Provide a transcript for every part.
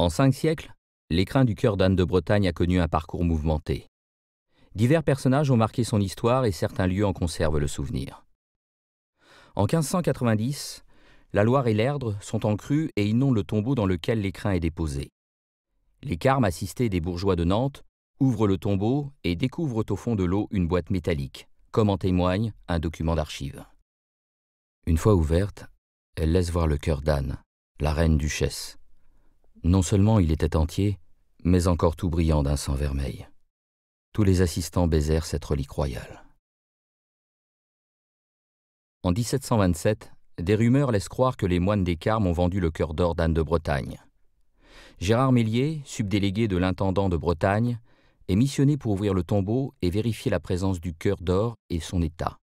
En 5 siècles, l'écrin du cœur d'Anne de Bretagne a connu un parcours mouvementé. Divers personnages ont marqué son histoire et certains lieux en conservent le souvenir. En 1590, la Loire et l'Erdre sont en crue et inondent le tombeau dans lequel l'écrin est déposé. Les carmes assistés des bourgeois de Nantes ouvrent le tombeau et découvrent au fond de l'eau une boîte métallique, comme en témoigne un document d'archives. Une fois ouverte, elle laisse voir le cœur d'Anne, la reine duchesse. Non seulement il était entier, mais encore tout brillant d'un sang vermeil. Tous les assistants baisèrent cette relique royale. En 1727, des rumeurs laissent croire que les moines des Carmes ont vendu le cœur d'or d'Anne de Bretagne. Gérard Mélier, subdélégué de l'intendant de Bretagne, est missionné pour ouvrir le tombeau et vérifier la présence du cœur d'or et son état.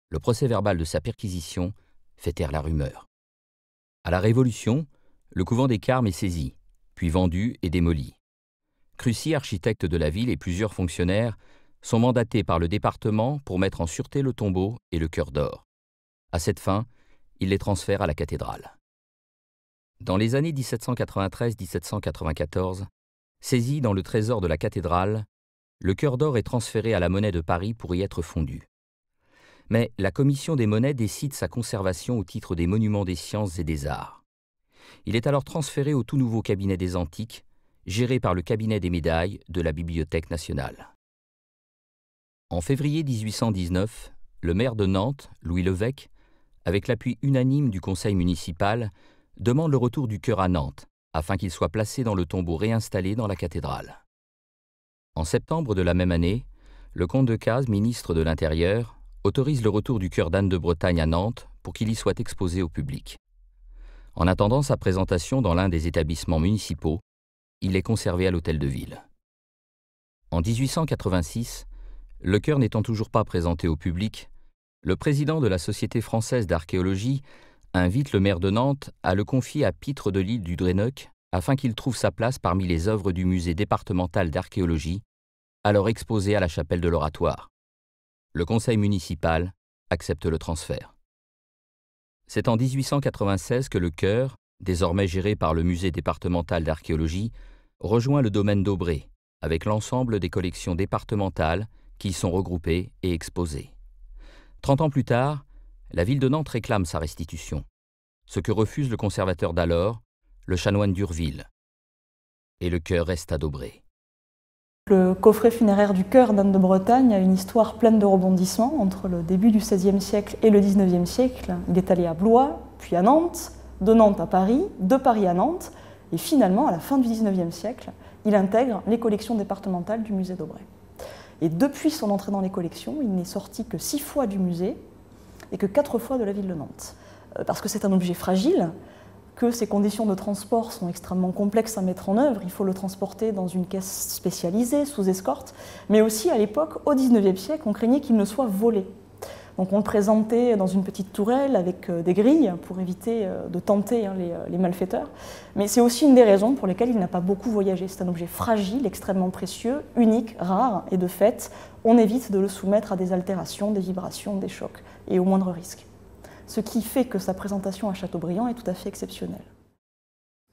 Le procès-verbal de sa perquisition fait taire la rumeur. À la Révolution, le couvent des Carmes est saisi, puis vendu et démoli. Crucy, architecte de la ville, et plusieurs fonctionnaires sont mandatés par le département pour mettre en sûreté le tombeau et le cœur d'or. À cette fin, il les transfère à la cathédrale. Dans les années 1793-1794, saisi dans le trésor de la cathédrale, le cœur d'or est transféré à la Monnaie de Paris pour y être fondu. Mais la commission des monnaies décide sa conservation au titre des monuments des sciences et des arts. Il est alors transféré au tout nouveau cabinet des antiques, géré par le cabinet des médailles de la Bibliothèque nationale. En février 1819, le maire de Nantes, Louis Levesque, avec l'appui unanime du conseil municipal, demande le retour du cœur à Nantes, afin qu'il soit placé dans le tombeau réinstallé dans la cathédrale. En septembre de la même année, le comte de Cazes, ministre de l'Intérieur, autorise le retour du cœur d'Anne de Bretagne à Nantes pour qu'il y soit exposé au public. En attendant sa présentation dans l'un des établissements municipaux, il est conservé à l'hôtel de ville. En 1886, le cœur n'étant toujours pas présenté au public, le président de la Société française d'archéologie invite le maire de Nantes à le confier à Pitre de l'île du Dreneuc afin qu'il trouve sa place parmi les œuvres du musée départemental d'archéologie, alors exposées à la chapelle de l'Oratoire. Le conseil municipal accepte le transfert. C'est en 1896 que le chœur, désormais géré par le musée départemental d'archéologie, rejoint le domaine d'Aubrée, avec l'ensemble des collections départementales qui y sont regroupées et exposées. 30 ans plus tard, la ville de Nantes réclame sa restitution, ce que refuse le conservateur d'alors, le chanoine d'Urville. Et le chœur reste à d'Aubrée. Le coffret funéraire du cœur d'Anne de Bretagne a une histoire pleine de rebondissements entre le début du XVIe siècle et le XIXe siècle. Il est allé à Blois, puis à Nantes, de Nantes à Paris, de Paris à Nantes, et finalement, à la fin du XIXe siècle, il intègre les collections départementales du musée d'Aubrée. Et depuis son entrée dans les collections, il n'est sorti que 6 fois du musée et que 4 fois de la ville de Nantes. Parce que c'est un objet fragile, que ses conditions de transport sont extrêmement complexes à mettre en œuvre. Il faut le transporter dans une caisse spécialisée, sous escorte, mais aussi à l'époque, au XIXe siècle, on craignait qu'il ne soit volé. Donc on le présentait dans une petite tourelle avec des grilles pour éviter de tenter les malfaiteurs. Mais c'est aussi une des raisons pour lesquelles il n'a pas beaucoup voyagé. C'est un objet fragile, extrêmement précieux, unique, rare, et de fait, on évite de le soumettre à des altérations, des vibrations, des chocs, et au moindre risque. Ce qui fait que sa présentation à Châteaubriand est tout à fait exceptionnelle.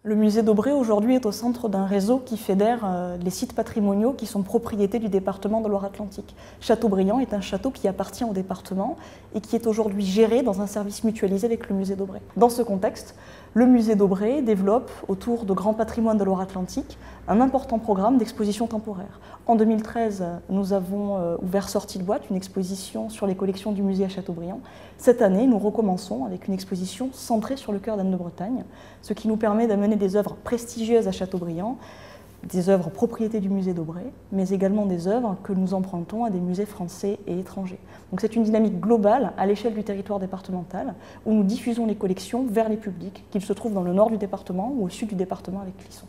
Le musée d'Aubrée aujourd'hui est au centre d'un réseau qui fédère les sites patrimoniaux qui sont propriétés du département de Loire-Atlantique. Châteaubriand est un château qui appartient au département et qui est aujourd'hui géré dans un service mutualisé avec le musée d'Aubrée. Dans ce contexte, le musée d'Aubrée développe, autour de grands patrimoines de Loire-Atlantique, un important programme d'exposition temporaire. En 2013, nous avons ouvert Sortie de boîte, une exposition sur les collections du musée à Châteaubriand. Cette année, nous recommençons avec une exposition centrée sur le cœur d'Anne de Bretagne, ce qui nous permet d'amener des œuvres prestigieuses à Châteaubriand, des œuvres propriétés du musée d'Aubrée, mais également des œuvres que nous empruntons à des musées français et étrangers. Donc c'est une dynamique globale à l'échelle du territoire départemental où nous diffusons les collections vers les publics, qu'ils se trouvent dans le nord du département ou au sud du département avec Clisson.